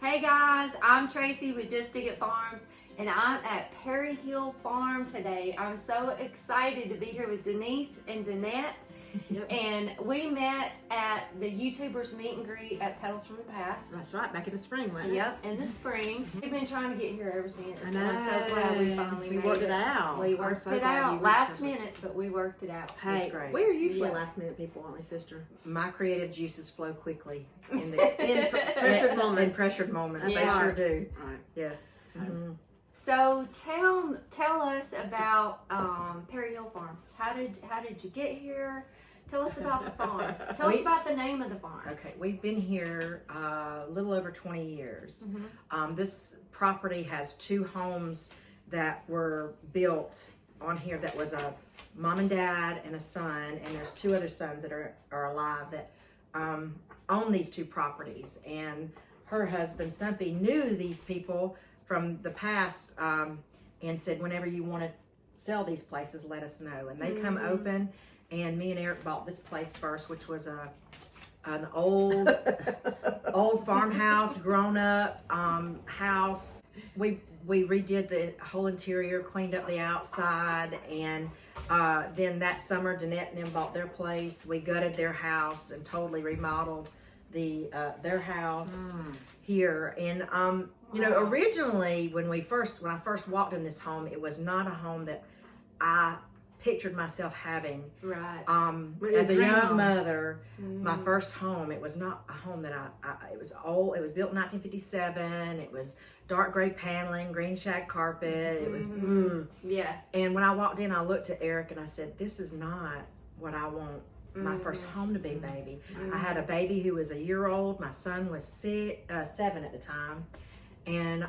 Hey guys, I'm Tracy with Just Dig It Farms, and I'm at Perry Hill Farm today. I'm so excited to be here with Denise and Deannette. Yep. And we met at the YouTubers meet and greet at Petals from the Past. That's right, back in the spring, wasn't it? Yep, in the spring. We've been trying to get here ever since. I know. And I'm so glad we finally made it. We worked it out. We worked it out last minute, but we worked it out. Hey, great. we're usually last minute people, aren't we, sister? My creative juices flow quickly in pressured moments. In pressured moments, Yeah. they sure do. Right. Yes. So tell us about Perry Hill Farm. How did you get here? Tell us about the farm. Tell us about the name of the farm. Okay, we've been here a little over 20 years. Mm-hmm. This property has 2 homes that were built on here. That was a mom and dad and a son, and there's 2 other sons that are alive that own these 2 properties. And her husband Stumpy knew these people from the past and said, whenever you want to sell these places, let us know. And they come open. And me and Eric bought this place first, which was an old farmhouse, grown up house. We redid the whole interior, cleaned up the outside, and then that summer, Deannette and them bought their place. We gutted their house and totally remodeled their house here. And you know, originally when I first walked in this home, it was not a home that I pictured myself having. Right. As a young mother, my first home, it was not a home that it was old. It was built in 1957. It was dark gray paneling, green shag carpet. It was, yeah. And when I walked in, I looked at Eric and I said, this is not what I want my first home to be, baby. I had a baby who was a year old. My son was 7 at the time. And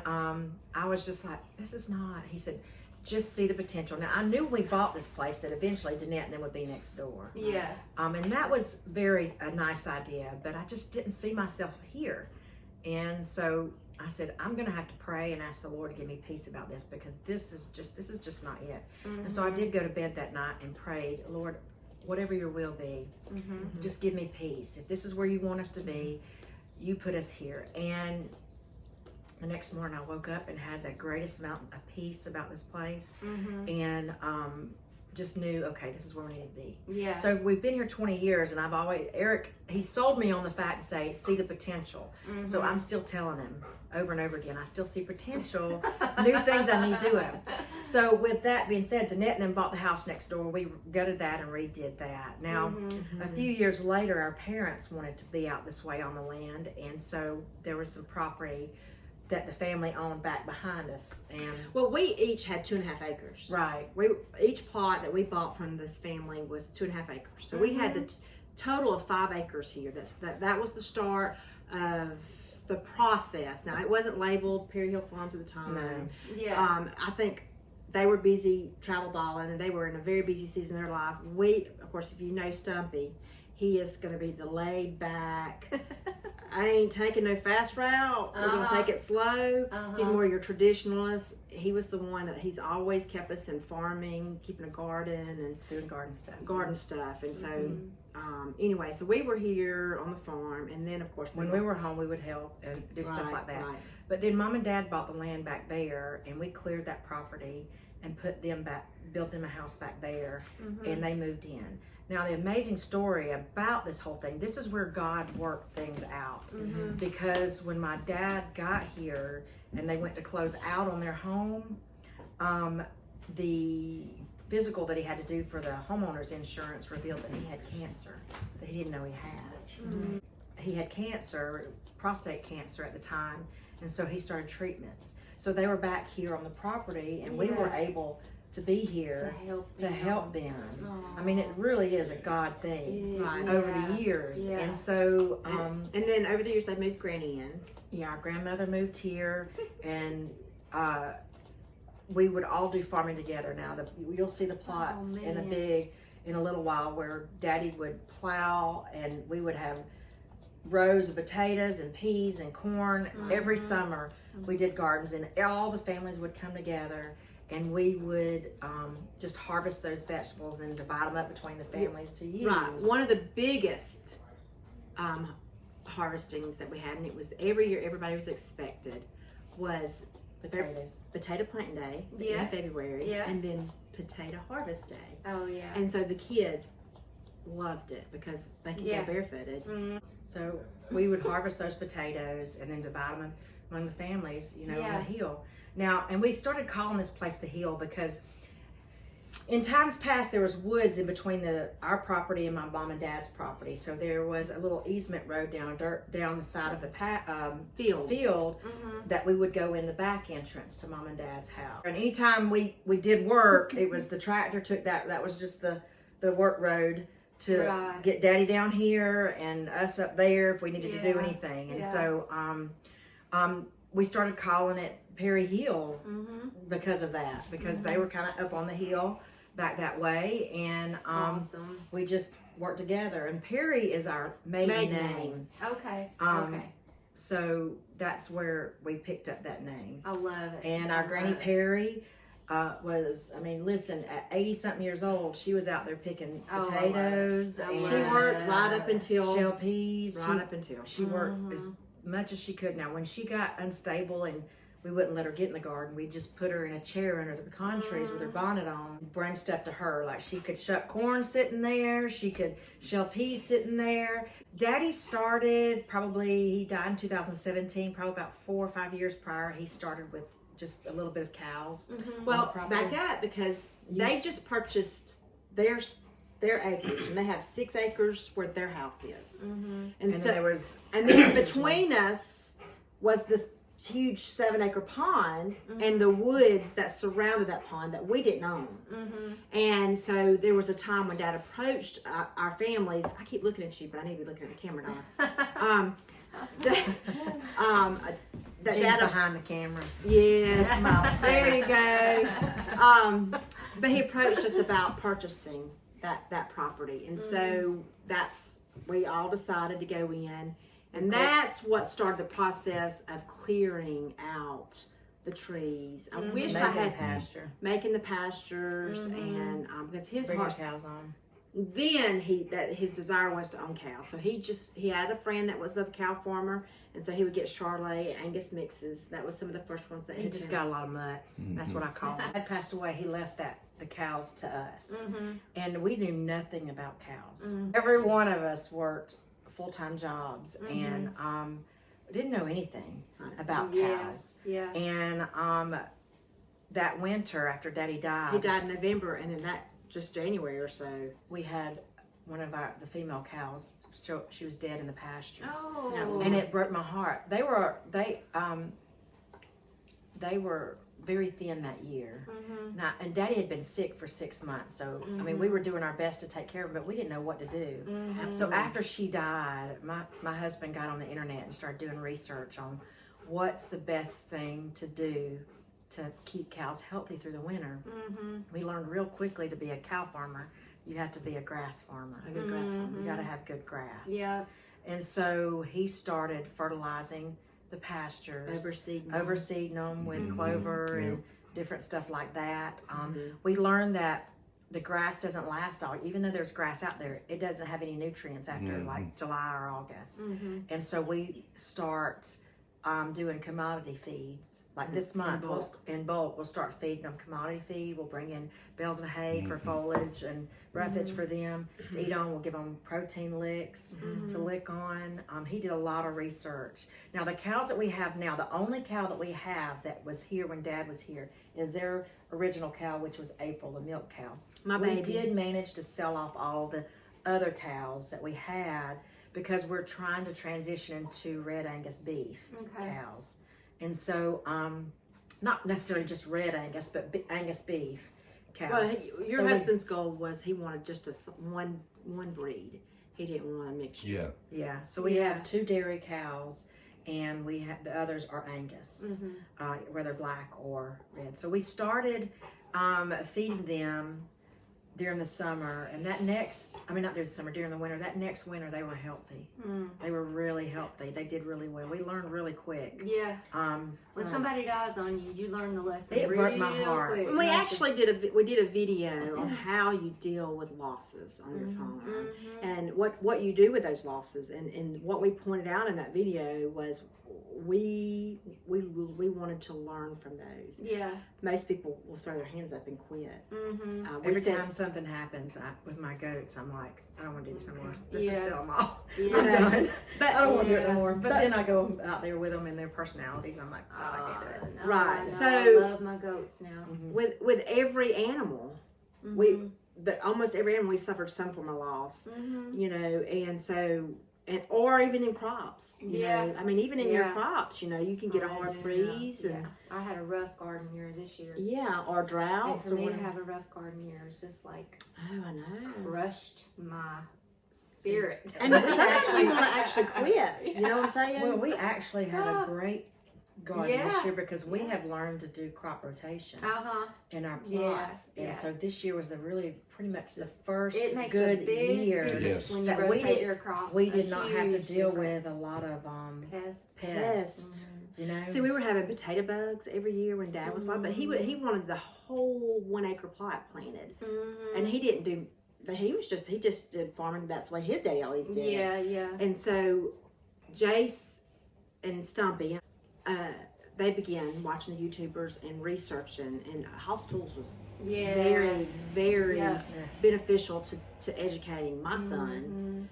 I was just like, this is not, he said, just see the potential. Now, I knew when we bought this place that eventually Deannette and them would be next door. Yeah. And that was a nice idea, but I just didn't see myself here. And so I said, I'm going to have to pray and ask the Lord to give me peace about this, because this is just not it. And so I did go to bed that night and prayed, Lord, whatever your will be, just give me peace. If this is where you want us to be, you put us here. And the next morning I woke up and had the greatest amount of peace about this place, and just knew, okay, this is where we need to be. Yeah. So we've been here 20 years, and Eric, he sold me on the fact to say, see the potential. So I'm still telling him over and over again, I still see potential, new things I need doing. So with that being said, Deannette and them bought the house next door. We gutted that and redid that. Now, a few years later, our parents wanted to be out this way on the land, and so there was some property that the family owned back behind us. And well, we each had 2.5 acres. Right. Each plot that we bought from this family was 2.5 acres. So we had the total of 5 acres here. That was the start of the process. Now, it wasn't labeled Perry Hill Farms at the time. No. Yeah. I think they were busy travel balling, and they were in a very busy season of their life. We, of course, if you know Stumpy, he is going to be the laid back, I ain't taking no fast route. We're going to take it slow. He's more your traditionalist. He was the one that he's always kept us in farming, keeping a garden and doing garden stuff. And so, anyway, so we were here on the farm, and then of course when we were home, we would help and do stuff like that. Right. But then Mom and Dad bought the land back there, and we cleared that property and built them a house back there, and they moved in. Now, the amazing story about this whole thing, this is where God worked things out. Because when my dad got here and they went to close out on their home, the physical that he had to do for the homeowner's insurance revealed that he had cancer that he didn't know he had. He had cancer, prostate cancer at the time, and so he started treatments. So they were back here on the property, and we were able to be here to help them. I mean, it really is a God thing over the years. And so and then over the years they moved Granny in. Yeah, our grandmother moved here, and we would all do farming together. Now you'll see the plots in a little while where Daddy would plow, and we would have rows of potatoes and peas and corn. Every summer we did gardens, and all the families would come together, and we would just harvest those vegetables and divide them up between the families to use. Right. One of the biggest harvestings that we had, and it was every year everybody was expected, was potato planting day in February, and then potato harvest day. Oh yeah. And so the kids loved it because they could go barefooted. So we would harvest those potatoes and then divide them among the families, you know, on the hill. Now, and we started calling this place the Hill because in times past there was woods in between our property and my mom and dad's property. So there was a little easement road down the side of the field that we would go in the back entrance to mom and dad's house. And anytime we did work, it was the tractor took that was just the work road to get daddy down here and us up there if we needed to do anything. And so we started calling it Perry Hill because of that, because they were kind of up on the hill back that way, and we just worked together. And Perry is our maiden name. Okay. So that's where we picked up that name. I love it. And our Granny Perry was, I mean, listen, at 80 something years old, she was out there picking potatoes. And she worked right up until shell peas. She worked as much as she could. Now, when she got unstable and we wouldn't let her get in the garden, we'd just put her in a chair under the pecan trees with her bonnet on, bring stuff to her. Like, she could shuck corn sitting there, she could shell peas sitting there. Daddy started, he died in 2017, probably about 4 or 5 years prior. He started with just a little bit of cows. Well, back up, because they just purchased their acreage, and they have 6 acres where their house is. And so then between us was this huge 7-acre pond and the woods that surrounded that pond that we didn't own. And so there was a time when Dad approached our families. I keep looking at you, but I need to be looking at the camera now. That Dad behind the camera. Yes, there you go. But he approached us about purchasing that property, and so we all decided to go in. And that's what started the process of clearing out the trees. I wished I had making the pastures, and because his heart cows on. Then his desire was to own cows. So he had a friend that was a cow farmer, and so he would get Charolais, Angus mixes. That was some of the first ones that he just got a lot of mutts. That's what I call it. Dad passed away. He left the cows to us, and we knew nothing about cows. Every one of us worked full-time jobs, and didn't know anything about cows. And that winter after Daddy died, he died in November, and then that just January or so, we had one of the female cows. She was dead in the pasture. Oh, and it broke my heart. They were very thin that year. Now, and Daddy had been sick for 6 months, so I mean, we were doing our best to take care of him, but we didn't know what to do. So after she died, my husband got on the internet and started doing research on what's the best thing to do to keep cows healthy through the winter. We learned real quickly to be a cow farmer, you have to be a grass farmer. A good grass farmer. You got to have good grass. Yeah. And so he started fertilizing the pastures, overseeding them with clover and different stuff like that. We learned that the grass doesn't last even though there's grass out there, it doesn't have any nutrients after like July or August. And so we start doing commodity feeds. Like this month, in bulk, we'll start feeding them commodity feed. We'll bring in bales of hay for foliage and roughage for them to eat on. We'll give them protein licks to lick on. He did a lot of research. Now, the cows that we have now, the only cow that we have that was here when Dad was here is their original cow, which was April, the milk cow. We did manage to sell off all the other cows that we had because we're trying to transition into red Angus beef cows. And so, not necessarily just red Angus, but Angus beef cows. Well, your husband's goal was he wanted just one breed. He didn't want a mixture. Yeah. So we have 2 dairy cows, and we have the others are Angus, whether black or red. So we started feeding them during the summer, and not during the summer, during the winter. That next winter, they were healthy. They were really healthy. healthy. They did really well. We learned really quick. Yeah. When somebody dies on you, you learn the lesson. It broke my heart. Quick. We actually did a video on how you deal with losses on your farm, and what you do with those losses. And what we pointed out in that video was we wanted to learn from those. Yeah. Most people will throw their hands up and quit. Every time something happens with my goats, I'm like, I don't want to do this no more. Let's just sell them all. Yeah. I'm done. But I don't want to do it no more. But then I go out there with them and their personalities, and I'm like, oh, I can't do it. No, Right. I So I love my goats now. with every animal, almost every animal we suffered some form of loss. You know, and so. Or even in crops, you know. I mean, even in your crops, you know, you can get a hard freeze. And I had a rough garden year this year. Yeah, or droughts. And for me to have a rough garden year is just like, oh, I know, crushed my spirit. And sometimes you want to actually quit. You know what I'm saying? Well, we actually had a great garden this year because we have learned to do crop rotation in our plots. And so this year was pretty much the first good year when you rotate your crops. We did not have to deal with a lot of pests. You know? See, we were having potato bugs every year when Dad was alive, but he wanted the whole 1 acre plot planted, and he didn't do. He just did farming. That's the way his daddy always did. Yeah. And so Jace and Stumpy, they began watching the YouTubers and researching, and House Tools was very, very beneficial to educating my son.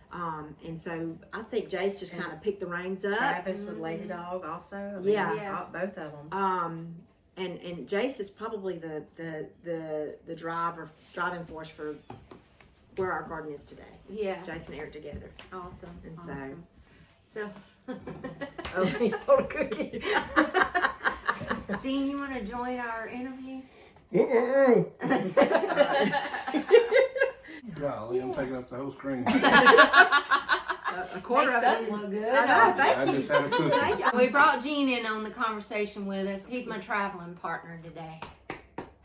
And so I think Jace just kind of picked the reins up. Travis with Lazy Dog also. I mean, both of them. And Jace is probably the driving force for where our garden is today. Yeah. Jace and Eric together. Awesome. And so oh, he stole a cookie. Jean, you want to join our interview? Golly, I'm taking up the whole screen. A quarter of Makes it. us look good. I know, thank I you. just had a cookie. Thank you. We brought Gene in on the conversation with us. He's my traveling partner today.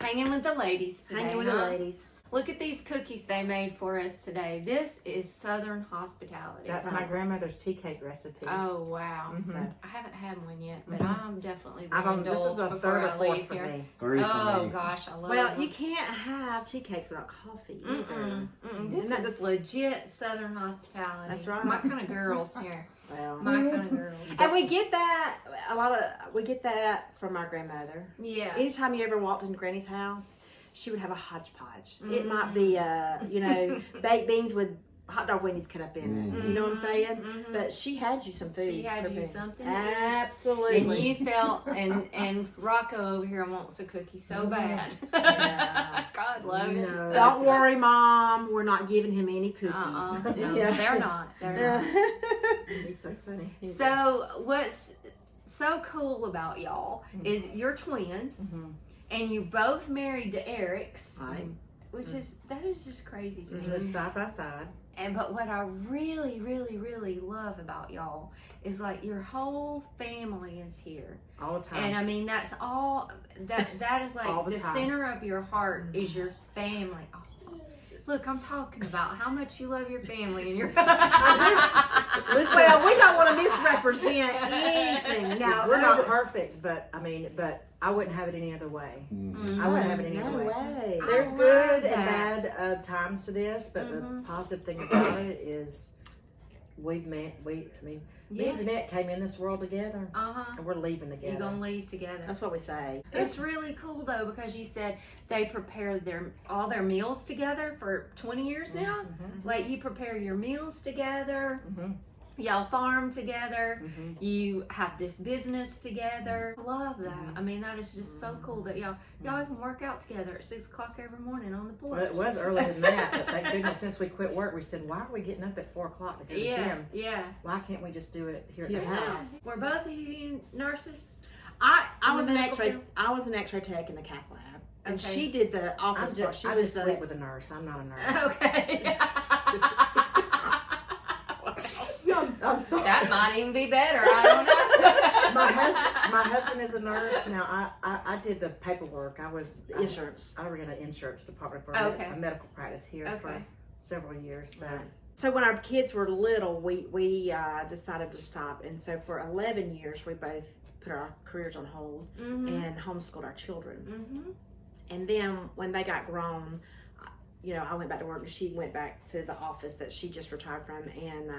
Hanging with the ladies today. Hanging with the ladies. Look at these cookies they made for us today. This is Southern hospitality. That's my grandmother's tea cake recipe. Oh, wow. So, I haven't had one yet, but I'm definitely This is a third or fourth for me. Oh, gosh, I love them. You can't have tea cakes without coffee either. This is legit Southern hospitality. That's right. My kind of girls here. Well, My kind of girls. and we get that from our grandmother. Yeah. Anytime you ever walked into Granny's house, she would have a hodgepodge. It might be, baked beans with hot dog wings cut up in it. You know what I'm saying? But she had you some food. She had you something. Absolutely. And you felt, and Rocco over here wants a cookie so bad. God love it. Don't worry, Mom. We're not giving him any cookies. No, they're not. They're not. He's so funny. So what's so cool about y'all is you're twins. And you both married to Eric's, which is just crazy to me. Side by side. But what I really, really, really love about y'all is like your whole family is here all the time. And I mean that's all that is like the center of your heart is your family. Oh, look, I'm talking about how much you love your family and your. Listen, well, we don't want to misrepresent anything. Now we're not perfect, but I wouldn't have it any other way. I wouldn't have it any other way. There's good and bad times to this, but the positive thing about it is me and Jeanette came in this world together, and we're leaving together. You're gonna leave together. That's what we say. It's really cool though because you said they prepared all their meals together for 20 years now. Like you prepare your meals together. Y'all farm together. You have this business together. I love that. I mean, that is just so cool that y'all even work out together at 6 o'clock every morning on the porch. Well, it was earlier than that, but thank goodness since we quit work, we said, why are we getting up at 4 o'clock to go to the gym? Yeah. Why can't we just do it here at the house? Were both of you nurses? I was an X-ray. I was an X-ray tech in the cath lab, and she did the office part. I just sleep with a nurse. I'm not a nurse. Okay. I'm sorry. That might even be better. I don't know. My husband is a nurse. Now I did the paperwork. I ran an insurance department for a medical practice here for several years. So So when our kids were little, we decided to stop, and so for 11 years we both put our careers on hold and homeschooled our children. And then when they got grown, I went back to work and she went back to the office that she just retired from, and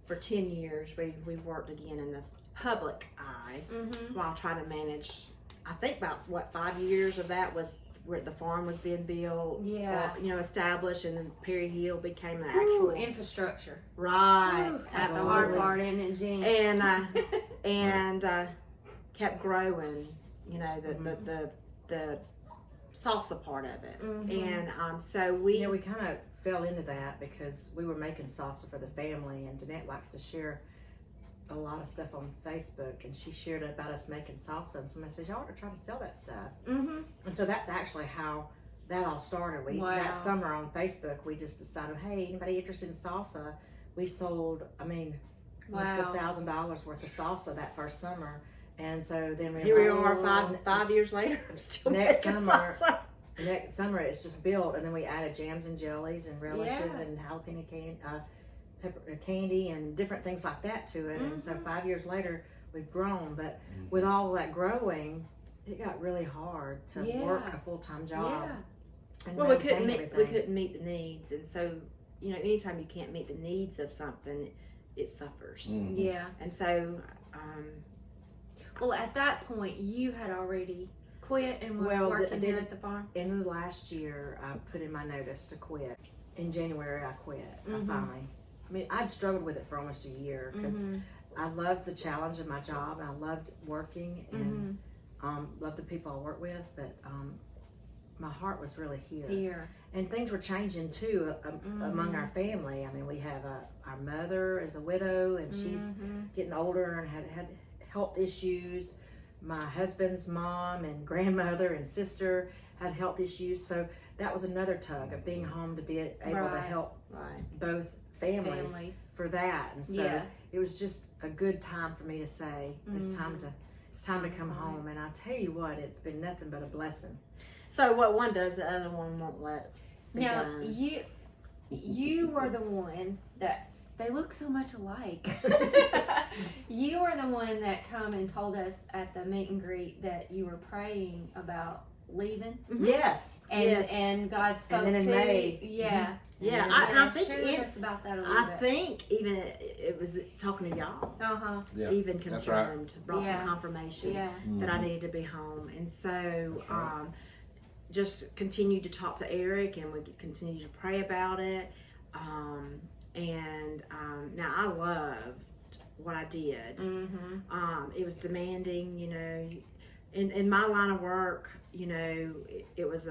for 10 years we worked again in the public eye while trying to manage. I think about 5 years of that was where the farm was being built, or, established, and then Perry Hill became an actual infrastructure. Right, That's the hard part, isn't it, Jean? And kept growing. The salsa part of it, and so we kind of fell into that because we were making salsa for the family, and Deannette likes to share a lot of stuff on Facebook, and she shared about us making salsa, and somebody says, y'all ought to try to sell that stuff. And so that's actually how that all started. That summer on Facebook, we just decided, hey, anybody interested in salsa? We sold, $1,000 worth of salsa that first summer. And so then here we are 5 years later. I'm still next making summer. salsa. Next summer, it's just built, and then we added jams and jellies and relishes and jalapeno candy and different things like that to it. And so 5 years later, we've grown. But with all of that growing, it got really hard to work a full-time job. And well, we couldn't meet the needs, and so anytime you can't meet the needs of something, it suffers. And so. Well, at that point, you had already quit and were working here at the farm? In the last year, I put in my notice to quit. In January, I quit. I finally. I'd struggled with it for almost a year because I loved the challenge of my job. I loved working and loved the people I work with, but my heart was really here. And things were changing too among our family. We have our mother is a widow, and she's getting older and had health issues. My husband's mom and grandmother and sister had health issues, so that was another tug of being home to be able to help both families for that. And so it was just a good time for me to say it's time to come home. And I tell you what, it's been nothing but a blessing. So what one does, the other one won't let be done. You were the one that they look so much alike. You were the one that come and told us at the meet and greet that you were praying about leaving. Yes. And God spoke and then in to May. you. Yeah. Yeah. I think share us about that a little bit. I think even it was talking to y'all. Yeah. Even confirmed, brought some confirmation that I needed to be home, and so just continued to talk to Eric, and we continued to pray about it. Now I loved what I did. It was demanding, in my line of work, it was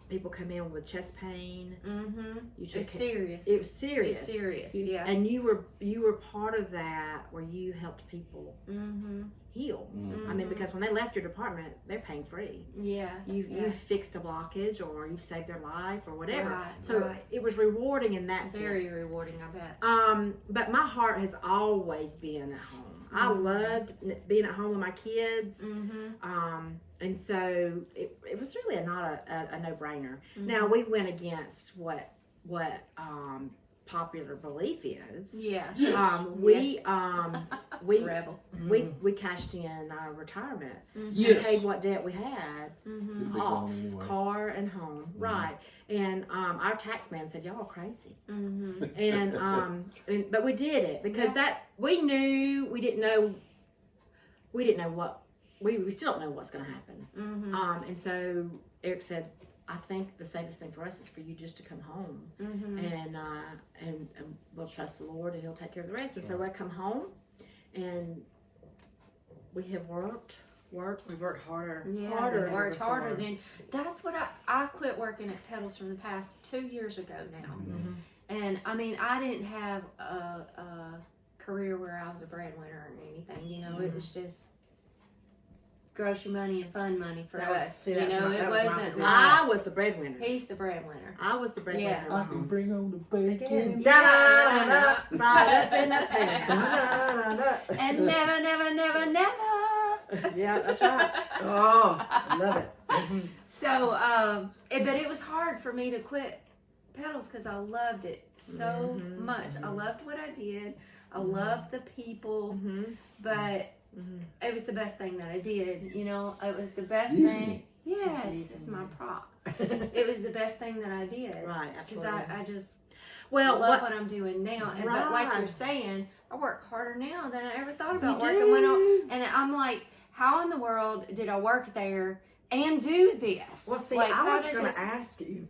people come in with chest pain. It's serious. It was serious. It's serious, And you were part of that, where you helped people heal. Because when they left your department, they're pain free. You fixed a blockage, or you saved their life, or whatever. It was rewarding in that sense. Very rewarding, I bet. But my heart has always been at home. I loved being at home with my kids. And so it was really not a no-brainer. Now we went against what popular belief is. We cashed in our retirement. We paid what debt we had off, car and home, right? And our tax man said, "Y'all are crazy." But we did it because we knew we didn't know what. We still don't know what's going to happen. And so Eric said, I think the safest thing for us is for you just to come home. And we'll trust the Lord, and He'll take care of the rest. And so I come home, and we have worked. We've worked harder. Worked harder than. That's what I quit working at Petals from the past 2 years ago now. And I didn't have a career where I was a breadwinner or anything. It was just grocery money and fun money for us. It wasn't. I was the breadwinner. He's the breadwinner. I was the breadwinner. I can bring on the bacon. Fried up in the pan. And never. Yeah, that's right. Oh, I love it. So, but it was hard for me to quit petals because I loved it so much. I loved what I did. I loved the people, but it was the best thing that I did. You know, it was the best thing. Yes, it's my prop. It was the best thing that I did. Right, Because absolutely. I just Well, love what I'm doing now. And, But like Right. you're saying, I work harder now than I ever thought about You working. do. And I'm like, how in the world did I work there and do this? Well, see, like, I how was did going this- to ask you.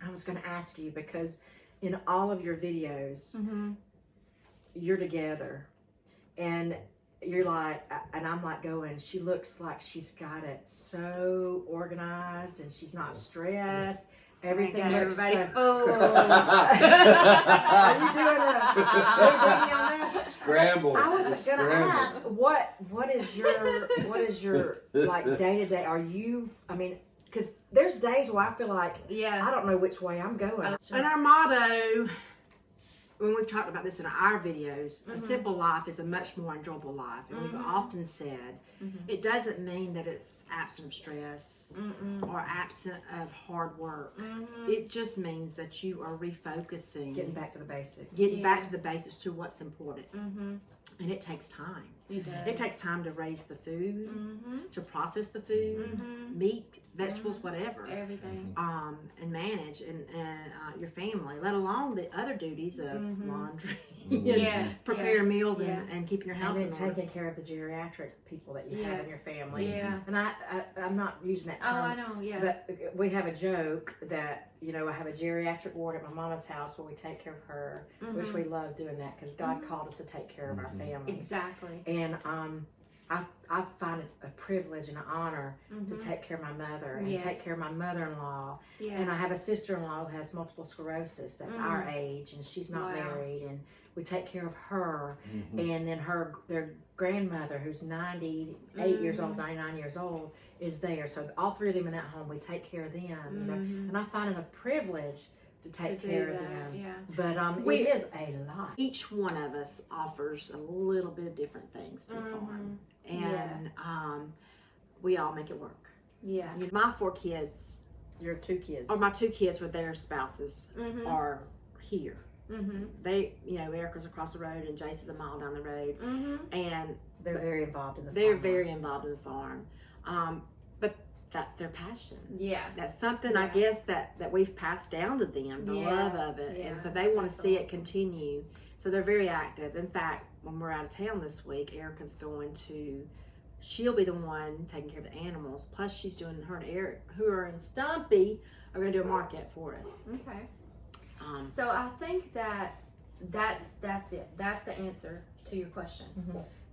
I was going to ask you because in all of your videos, you're together, and you're like, and I'm like going, she looks like she's got it so organized, and she's not stressed. Everything got looks everybody so. fooled. Are you doing a this? Scramble. I was It's gonna scrambled. ask what is your like day to day? Are you? I mean, because there's days where I feel like Yeah. I don't know which way I'm going. And our motto, when we've talked about this in our videos, a simple life is a much more enjoyable life. And we've often said it doesn't mean that it's absent of stress or absent of hard work. It just means that you are refocusing, Getting back to the basics. getting back to the basics, to what's important. And it takes time. It does. It takes time to raise the food, to process the food, meat, vegetables, whatever. Everything. And manage and your family, let alone the other duties of laundry, and Yeah, preparing meals yeah. and keeping your And house then in order. taking care of the geriatric people that you Yeah. have in your family. Yeah. And I'm not using that Oh, term. I know. Yeah. But we have a joke that, you know, I have a geriatric ward at my mama's house where we take care of her, which we love doing that because God called us to take care of our families. Exactly. And I find it a privilege and an honor to take care of my mother and Yes. take care of my mother-in-law. Yeah. And I have a sister-in-law who has multiple sclerosis that's our age, and she's not Wow. married, and we take care of her. And then their grandmother, who's 98 years old, 99 years old, is there. So all three of them in that home, we take care of them. You know, and I find it a privilege to take To do care of that, them. yeah. But We- it is a lot. Each one of us offers a little bit of different things to the farm, and we all make it work. Yeah. My 4 kids, Your 2 kids. or my 2 kids with their spouses, are here. They, you know, Erica's across the road and Jace is a mile down the road, and They're very involved in the they're farm. very involved in the farm. But that's their passion. Yeah. That's something I guess that we've passed down to them, the Yeah. love of it, and so they want to That's see it awesome. continue. So they're very active. In fact, when we're out of town this week, Erica's going to. She'll be the one taking care of the animals. Plus, she's doing her and Eric, who are in Stumpy, are going to do a market for us. Okay. Um, So I think that's it. That's the answer to your question.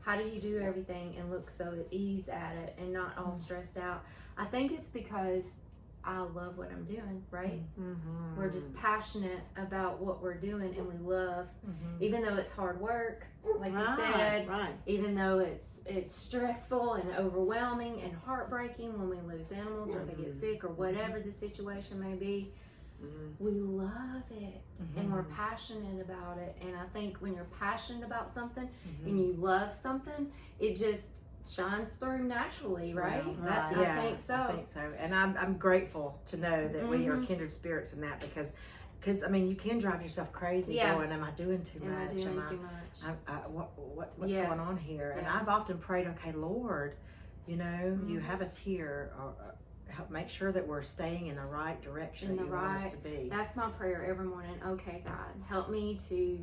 How do you do everything and look so at ease at it and not all stressed out? I think it's because I love what I'm doing, right? We're just passionate about what we're doing and we love, even though it's hard work, like you said, right. even though it's stressful and overwhelming and heartbreaking when we lose animals or they get sick or whatever the situation may be. We love it and we're passionate about it. And I think when you're passionate about something and you love something, it just shines through naturally, right? Right. I think so. I think so. And I'm grateful to know that we are kindred spirits in that because I mean, you can drive yourself crazy Yeah. going, am I doing too Am I much? doing too much? What's Yeah. going on here? And Yeah. I've often prayed, okay, Lord, you know, you have us here. Help make sure that we're staying in the right direction In that the you want us right- to be. That's my prayer every morning. Okay, God, help me to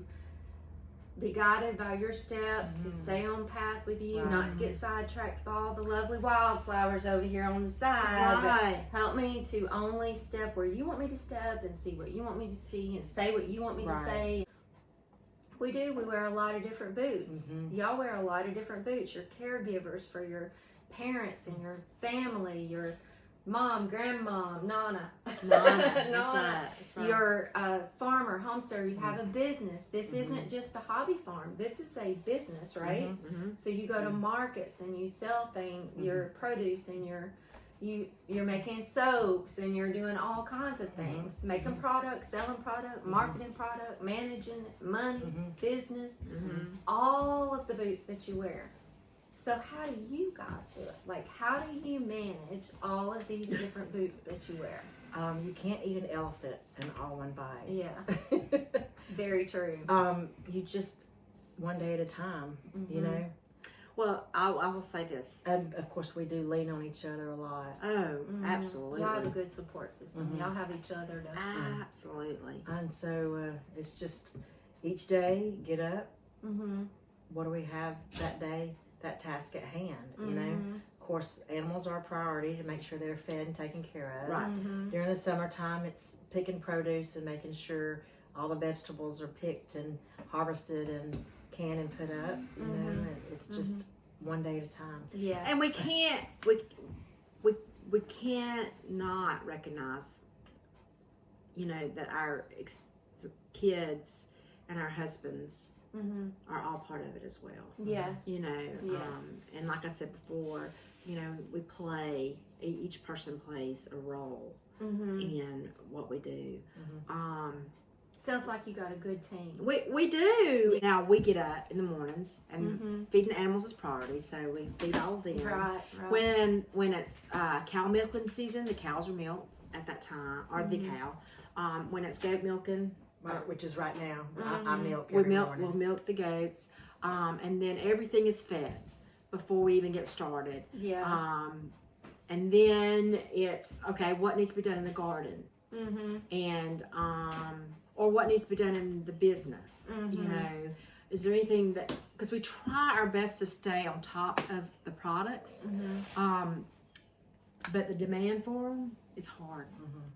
be guided by your steps, to stay on path with you, not to get sidetracked with all the lovely wildflowers over here on the side. Right. But help me to only step where you want me to step and see what you want me to see and say what you want me to Right. say. We do. We wear a lot of different boots. Y'all wear a lot of different boots. You're caregivers for your parents and your family, your mom, grandma, Nana. That's right. That's right. You're a farmer, homesteader, you have a business. This isn't just a hobby farm. This is a business, right? So you go to markets and you sell things, your produce, and you're making soaps and you're doing all kinds of things. Making product, selling product, marketing product, managing money, business, all of the boots that you wear. So how do you guys do it? Like, how do you manage all of these different boots that you wear? You can't eat an elephant in all one bite. Yeah. Very true. You just one day at a time, you know. Well, I will say this. And of course, we do lean on each other a lot. Oh, absolutely. Y'all have a good support system. Y'all have each other to. Absolutely. And so it's just each day, get up. What do we have that day? That task at hand, you know. Of course, animals are a priority to make sure they're fed and taken care of. Right. During the summertime, it's picking produce and making sure all the vegetables are picked and harvested and canned and put up. You know, and it's just one day at a time. Yeah. And we can't not recognize, you know, that our kids and our husbands are all part of it as well. Yeah. You know, and like I said before, you know, we play, each person plays a role in what we do. Sounds like you got a good team. We do. Now we get up in the mornings and feeding the animals is priority, so we feed all of them. Right. When it's cow milking season, the cows are milked at that time, or the cow. When it's goat milking, Which is right now. I milk we'll every morning. milk the goats, and then everything is fed before we even get started. Yeah. And then it's okay. What needs to be done in the garden, and or what needs to be done in the business. You know, is there anything that, because we try our best to stay on top of the products, but the demand for them is hard.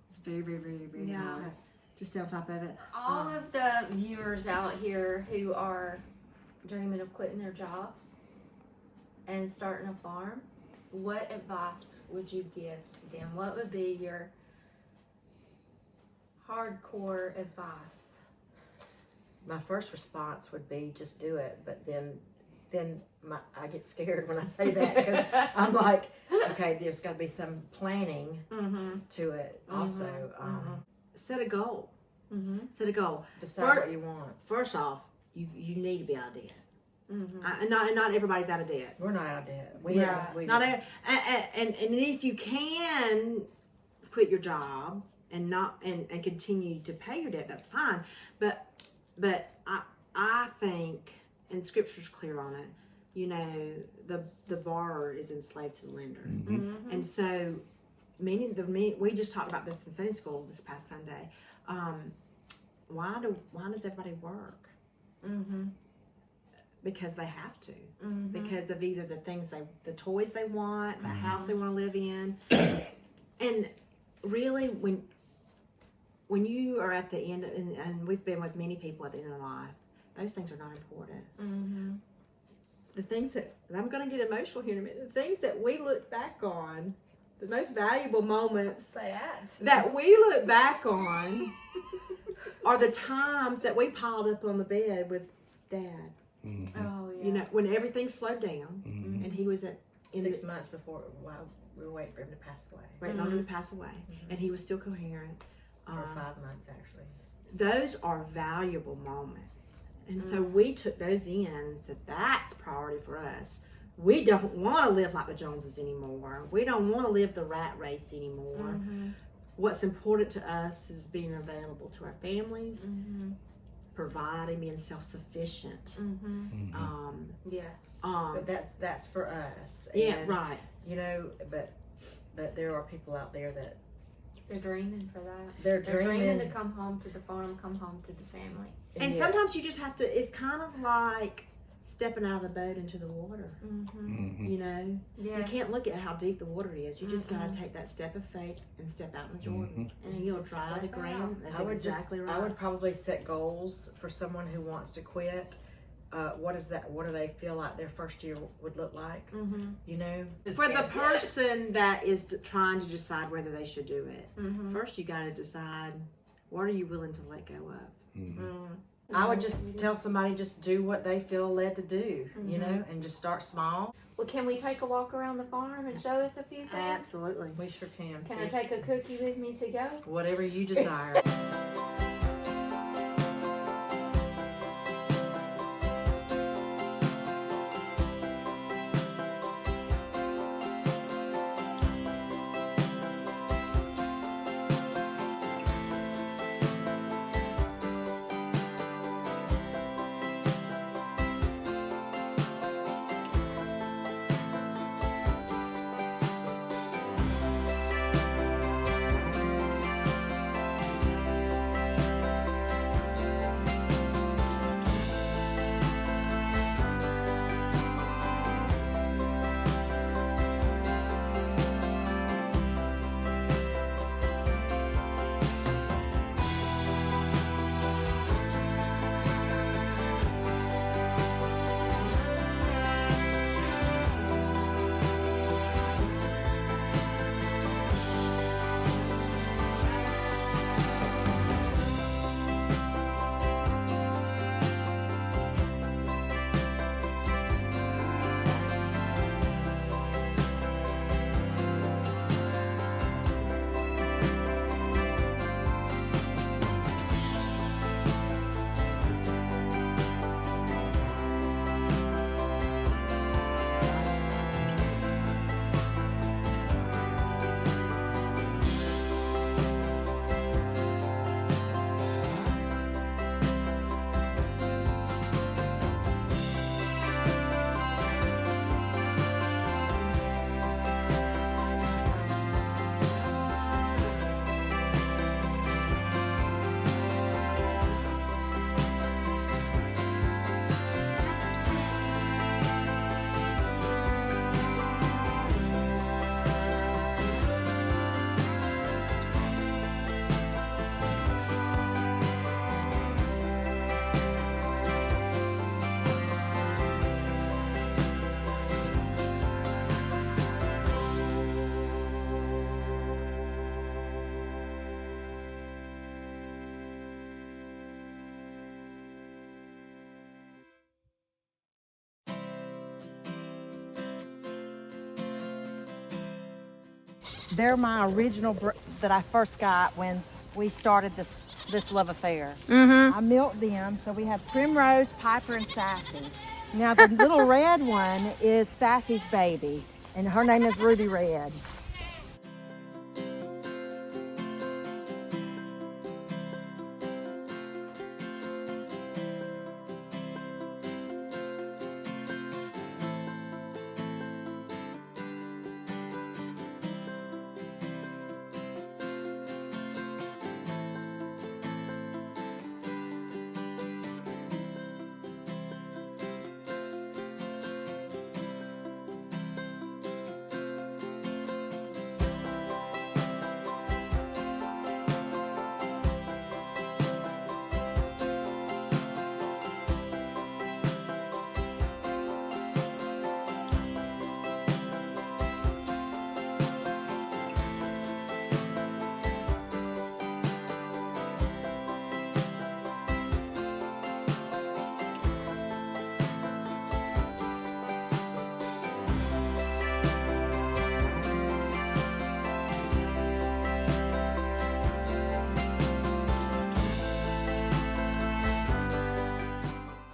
It's very, very, very, very hard to stay on top of it. All of the viewers out here who are dreaming of quitting their jobs and starting a farm, what advice would you give to them? What would be your hardcore advice? My first response would be just do it, but then I get scared when I say that, because I'm like, okay, there's got to be some planning to it also. Set a goal. Set a goal. Decide what you want. First off, you need to be out of debt. And not everybody's out of debt. We're not out of debt. We And if you can quit your job and not and continue to pay your debt, that's fine. But I think, and Scripture's clear on it, you know, the borrower is enslaved to the lender, and so we just talked about this in Sunday school this past Sunday. Why does everybody work? Because they have to, because of either the toys they want, the house they want to live in, and really when you are at the end, and we've been with many people at the end of life, those things are not important. The things that, and I'm going to get emotional here in a minute, the things that we look back on, the most valuable moments that we look back on are the times that we piled up on the bed with Dad. Oh, yeah. You know, when everything slowed down, and he was at 6 months before, we were waiting for him to pass away. waiting on him to pass away, and he was still coherent. For 5 months, actually. Those are valuable moments, and so we took those in and said that's priority for us. We don't want to live like the Joneses anymore. We don't want to live the rat race anymore. What's important to us is being available to our families, providing, being self-sufficient. But that's for us. Yeah, And, right. You know, but there are people out there that They're dreaming for that. they're dreaming to come home to the farm, come home to the family. And sometimes you just have to, it's kind of like stepping out of the boat into the water. You know, Yeah. you can't look at how deep the water is. You just got to take that step of faith and step out in the Jordan, and he'll just dry the step ground. That's I would exactly right. I would probably set goals for someone who wants to quit. What is that? What do they feel like their first year would look like? You know, For the person that is trying to decide whether they should do it, first you got to decide, what are you willing to let go of? I would just tell somebody, just do what they feel led to do, you know, and just start small. Well, can we take a walk around the farm and show us a few things? Absolutely. We sure can. Can I take a cookie with me to go? Whatever you desire. They're my original that I first got when we started this love affair. Mm-hmm. I milked them, so we have Primrose, Piper, and Sassy. Now the little red one is Sassy's baby, and her name is Ruby Red.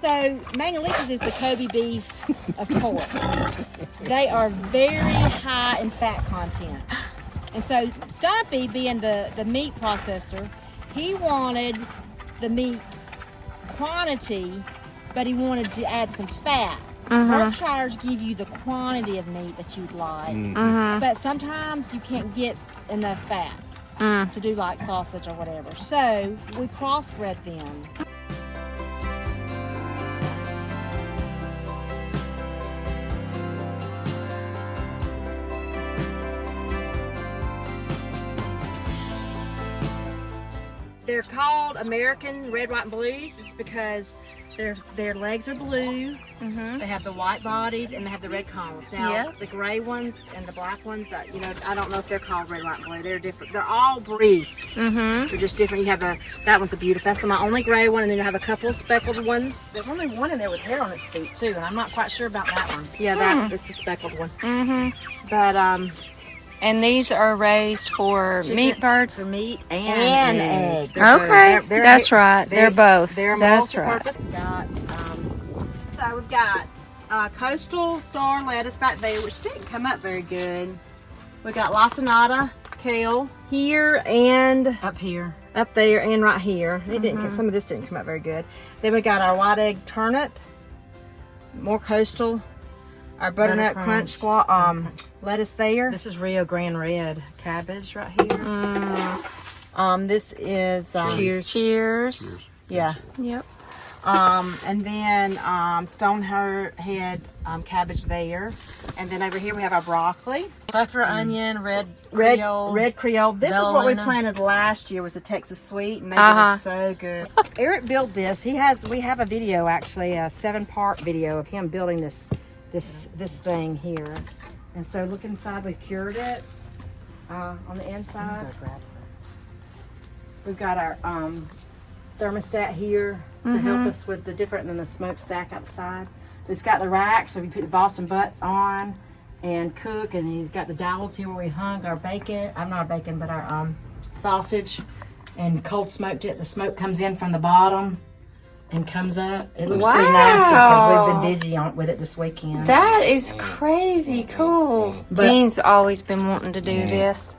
So Mangalikas is the Kobe beef of pork. They are very high in fat content. And so Stumpy, being the meat processor, he wanted the meat quantity, but he wanted to add some fat. Berkshires give you the quantity of meat that you'd like, but sometimes you can't get enough fat to do like sausage or whatever. So we crossbred them. They're called American red, white, and blues. It's because their legs are blue. They have the white bodies and they have the red cones. Now, the gray ones and the black ones, I don't know if they're called red, white, and blue. They're different. They're all breeds. They're just different. You have that one's a beautiful. That's my only gray one, and then you have a couple of speckled ones. There's only one in there with hair on its feet too, and I'm not quite sure about that one. Yeah, that is the speckled one. But And these are raised for meat birds? For meat and eggs. Okay, that's right. They're both. That's right. So we've got coastal star lettuce back there, which didn't come up very good. We got lacinato, kale here and up there and right here. It didn't. Some of this didn't come up very good. Then we got our white egg turnip, more coastal. Our butternut crunch lettuce there. This is Rio Grande red cabbage right here. This is Cheers. Yeah. Yep. And then stonehead cabbage there. And then over here we have our broccoli. Leftover onion, red Creole. This is what we planted last year, was a Texas sweet, and they did so good. Eric built this. We have a video, actually, a 7-part video of him building this thing here. And so look inside, we've cured it on the inside. We've got our thermostat here to help us with the different than the smokestack outside. It's got the racks, so we put the Boston butt on and cook, and you've got the dowels here where we hung our bacon. I'm not our bacon, but our sausage, and cold smoked it. The smoke comes in from the bottom and comes up. It looks pretty nasty because we've been busy with it this weekend. That is crazy cool. Jean's always been wanting to do this.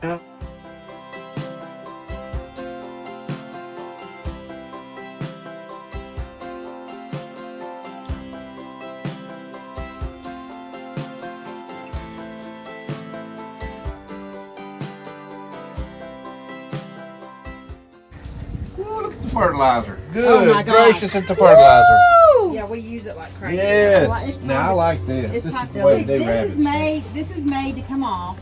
Fertilizer. Good. Oh my gosh. Gracious at the fertilizer. Yeah, we use it like crazy. Yes. Now I like this. This is the way they do rabbits. This is made to come off.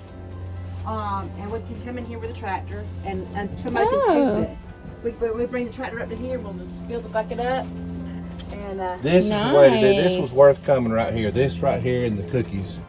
And we can come in here with a tractor and somebody can scoop it. We bring the tractor up to here, we'll just fill the bucket up. And this is the way to do. This was worth coming right here. This right here and the cookies.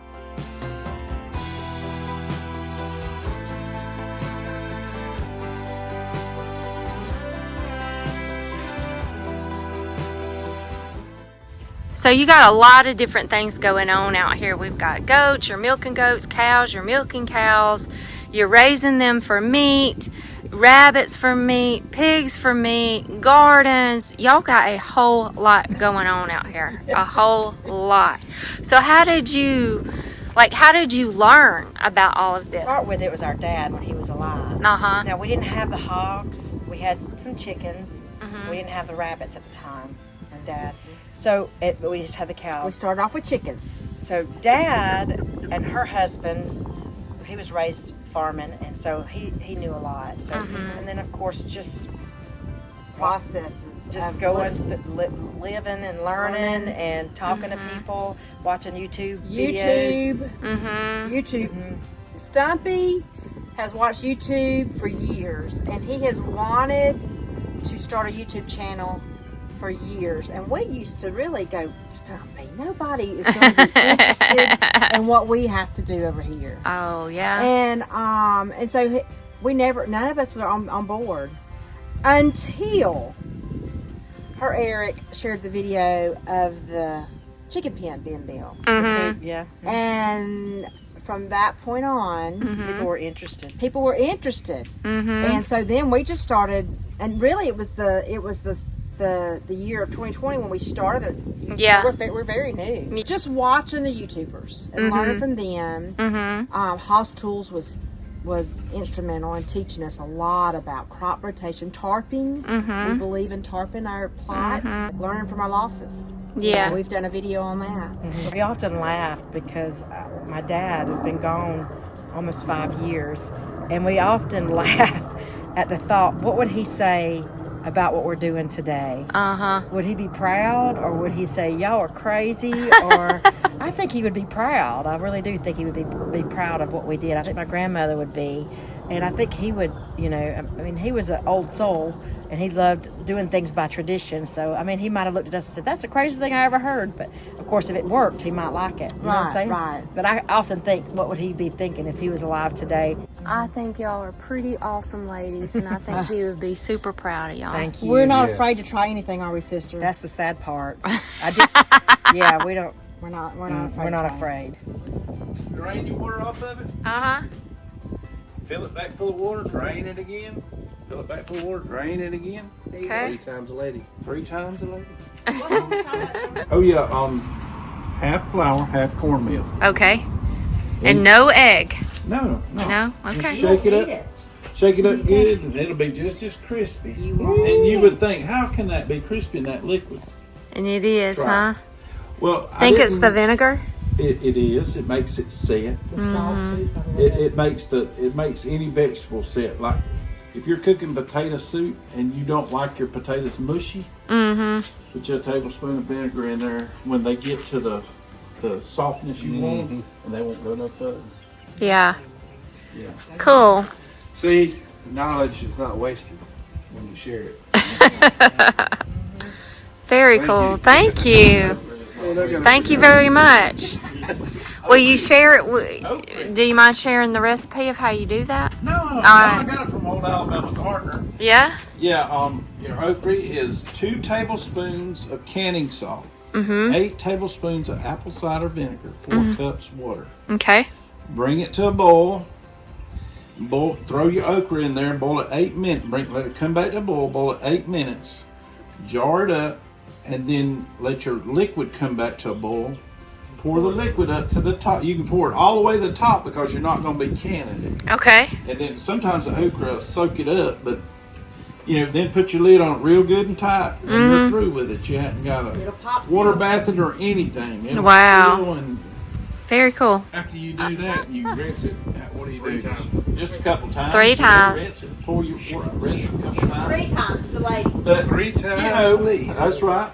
So you got a lot of different things going on out here. We've got goats, you're milking goats, cows, you're milking cows, you're raising them for meat, rabbits for meat, pigs for meat, gardens. Y'all got a whole lot going on out here. A whole lot. So how did you learn about all of this? Start with, it was our dad when he was alive. Uh-huh. Now, we didn't have the hogs. We had some chickens. We didn't have the rabbits at the time, and Dad. So we just had the cows. We started off with chickens. So Dad and her husband, he was raised farming, and so he knew a lot. So and then of course just Processes. just going, living and learning and talking to people, watching YouTube videos. YouTube. Stumpy has watched YouTube for years, and he has wanted to start a YouTube channel for years. And we used to really go, Stumpy, nobody is going to be interested in what we have to do over here. Oh, yeah. And so none of us were on board until her Eric shared the video of the chicken pen being built. Yeah. And from that point on, People were interested. people were interested. And so then we just started, and really it was the year of 2020 when we started it. Yeah. We're very new. Just watching the YouTubers and learning from them. House Tools was instrumental in teaching us a lot about crop rotation, tarping. We believe in tarping our plots, learning from our losses. Yeah. We've done a video on that. We often laughed because my dad has been gone almost 5 years, and we often laugh at the thought, what would he say about what we're doing today? Would he be proud, or would he say, y'all are crazy? Or I think he would be proud. I really do think he would be proud of what we did. I think my grandmother would be, and I think he would, he was an old soul, and he loved doing things by tradition. So, he might have looked at us and said, that's the craziest thing I ever heard. But, of course, if it worked, he might like it. You know what I'm saying? Right. But I often think, what would he be thinking if he was alive today? I think y'all are pretty awesome ladies, and I think he would be super proud of y'all. Thank you. We're not Yes. afraid to try anything, are we, sister? That's the sad part. Yeah, we don't. We're not afraid. We're not to try. afraid. Drain your water off of it, Uh-huh. fill it back full of water, drain it again, fill it back full of water, drain it again. Okay. 3 times a lady. 3 times a lady. Oh yeah, half flour, half cornmeal. Okay. And no egg. No. No? Okay. Just shake it up. Shake it up good, and it'll be just as crispy. And you would think, how can that be crispy in that liquid? And it is, Right. huh? Well, Think it's the vinegar? It is. It makes it set. The salt too. It makes any vegetable set. Like if you're cooking potato soup and you don't like your potatoes mushy, put you a tablespoon of vinegar in there. When they get to the softness you want, and they won't go no further. Yeah. Yeah. Cool. See, knowledge is not wasted when you share it. Very cool. Thank you. Thank you very much. Will you share it? Do you mind sharing the recipe of how you do that? No, right. I got it from old Alabama Gardener. Yeah? Yeah, your okra is 2 tablespoons of canning salt, 8 tablespoons of apple cider vinegar, 4 cups water. Okay. Bring it to a boil. Throw your okra in there and boil it 8 minutes. Let it come back to a boil it 8 minutes. Jar it up, and then let your liquid come back to a boil. Pour the liquid up to the top. You can pour it all the way to the top because you're not going to be canning it. Okay. And then sometimes the okra will soak it up, but then put your lid on it real good and tight, and you're through with it. You haven't got to water bath it or anything. It'll Wow. seal and Very cool. After you do that, you rinse it. What do you do? just a couple times. 3 times. Rinse it. Pour your rinse it a couple times. 3 times as a lady. But 3 times, please. that's right.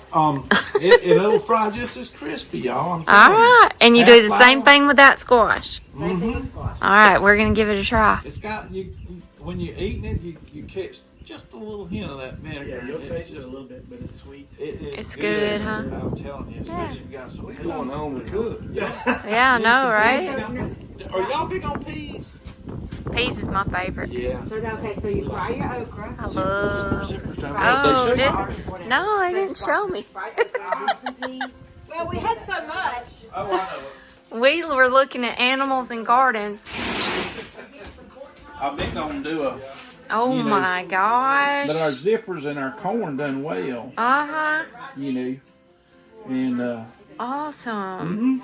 It'll fry just as crispy, y'all. I'm All telling you. right. And you do the same thing with that squash. Same thing with squash. All right. We're going to give it a try. It's got when you're eating it, you catch just a little hint of that vinegar. Yeah, you'll It's taste it just- a little bit, but it's sweet. It is It's good, huh? I'm telling you, especially if you got some We're going home to cook. Yeah, I know, right? Are y'all big on peas? Peas is my favorite. Yeah. So you fry your okra. I love. Zippers time. Oh, They show you. No, they didn't show me. Fry okra, some peas. Well, we had so much. Oh, I know. We were looking at animals and gardens. I've been gonna do a. Oh You know, my gosh. But our zippers and our corn done well. Uh-huh. You know, and Awesome.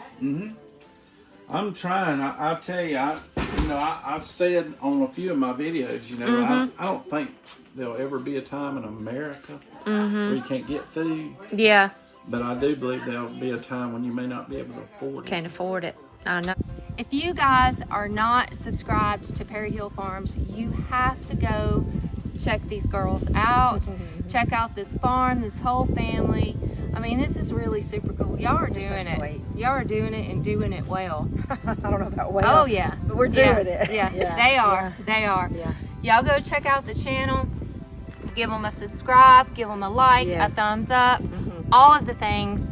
I'm trying. I tell you, I said on a few of my videos, you know, I don't think there'll ever be a time in America where you can't get food. Yeah. But I do believe there'll be a time when you may not be able to afford it. Can't afford it. I know. If you guys are not subscribed to Perry Hill Farms, you have to go check these girls out. Check out this farm, this whole family. I mean, this is really super cool. Y'all are doing it. sweet. Y'all are doing it and doing it well. I don't know about well. Oh yeah. But we're doing it. Yeah, Yeah. they are. They are. Yeah. Y'all go check out the channel. Give them a subscribe. Give them a like, Yes. a thumbs up. All of the things.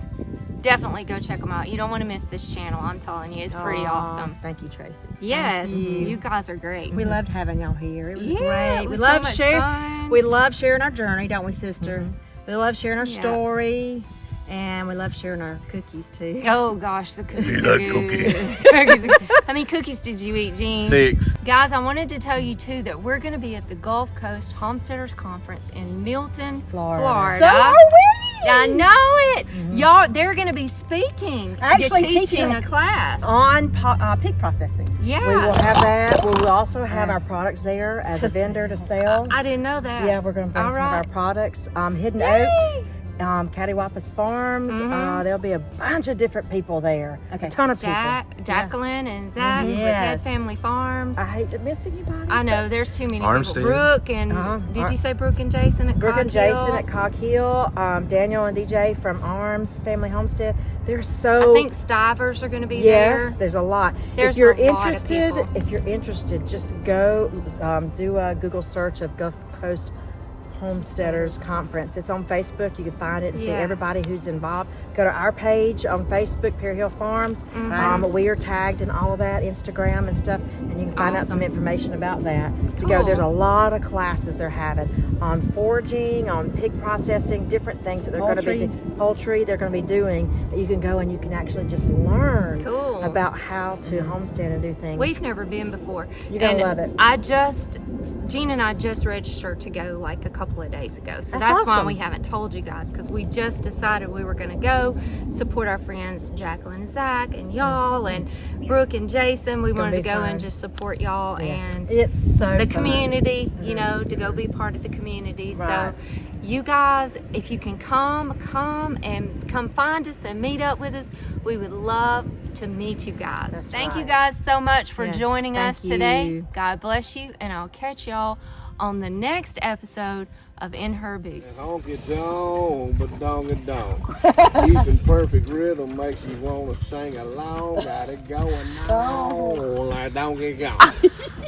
Definitely go check them out. You don't want to miss this channel. I'm telling you, it's pretty awesome. Thank you, Tracy. Yes, you. you guys are great. We loved having y'all here. It was Yeah, great. it We was so love much sharing. fun. We love sharing our journey, don't we, sister? We love sharing our Yeah. story, and we love sharing our cookies too. Oh gosh, the cookies are good. Cookies are good. How many cookies did you eat, Jean? 6. Guys, I wanted to tell you too that we're going to be at the Gulf Coast Homesteaders Conference in Milton, Florida. So are we. I know it. Y'all, they're going to be speaking. Actually You're teaching teaching a class. On pig processing. Yeah. We will have that. We will also have our products there as a vendor to sell. I didn't know that. Yeah, we're going to bring All some of right. our products. Hidden Yay. Oaks, Cattywampus Farms. There'll be a bunch of different people there. Okay. A ton of people. Jacqueline and Zach with Head Yes. Family Farms. I hate to miss anybody. I know there's too many Armstead. people. Brooke and did you say Brooke and Jason at Brooke and CogHill? Jason at CogHill, Daniel and DJ from Arms Family Homestead. They're so. I think Stivers are going to be Yes, there. there's a lot. There's if you're a lot of interested, people. just go do a Google search of Gulf Coast Homesteaders Conference. It's on Facebook. You can find it and see Yeah. everybody who's involved. Go to our page on Facebook, Perry Hill Farms. We are tagged in all of that, Instagram and stuff, and you can find out some information about that. To go, Cool. there's a lot of classes they're having on foraging, on pig processing, different things that they're going to be poultry. They're going to be doing. You can go and you can actually just learn Cool. about how to homestead and do things. We've never been before. You're gonna And love it. Jean and I just registered to go like a couple of days ago. So That's that's why awesome. we haven't told you guys, because we just decided we were going to go support our friends Jacqueline and Zach and y'all and Brooke and Jason. We gonna wanted to be go fun. and just support y'all and It's so the fun. community, you know, to go be part of the community. Right. So you guys, if you can come and come find us and meet up with us, we would love to meet you guys. That's Thank you right. guys so much for Yeah, joining thank us today. you. God bless you, and I'll catch y'all on the next episode of In Her Boots. Honky tonk, but dongy donk. Keeping perfect rhythm makes you want to sing along. Got it going on like donkey gong.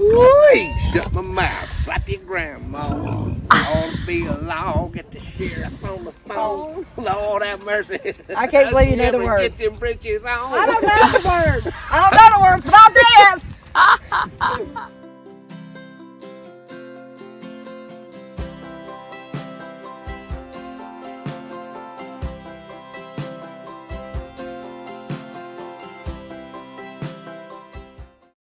Whee! Shut my mouth, slap your grandma. All to be along, get the sheriff on the phone. Lord have mercy. I can't believe you know the Ever words. Get them britches on. I don't know the words. I don't know the words, but I'll dance.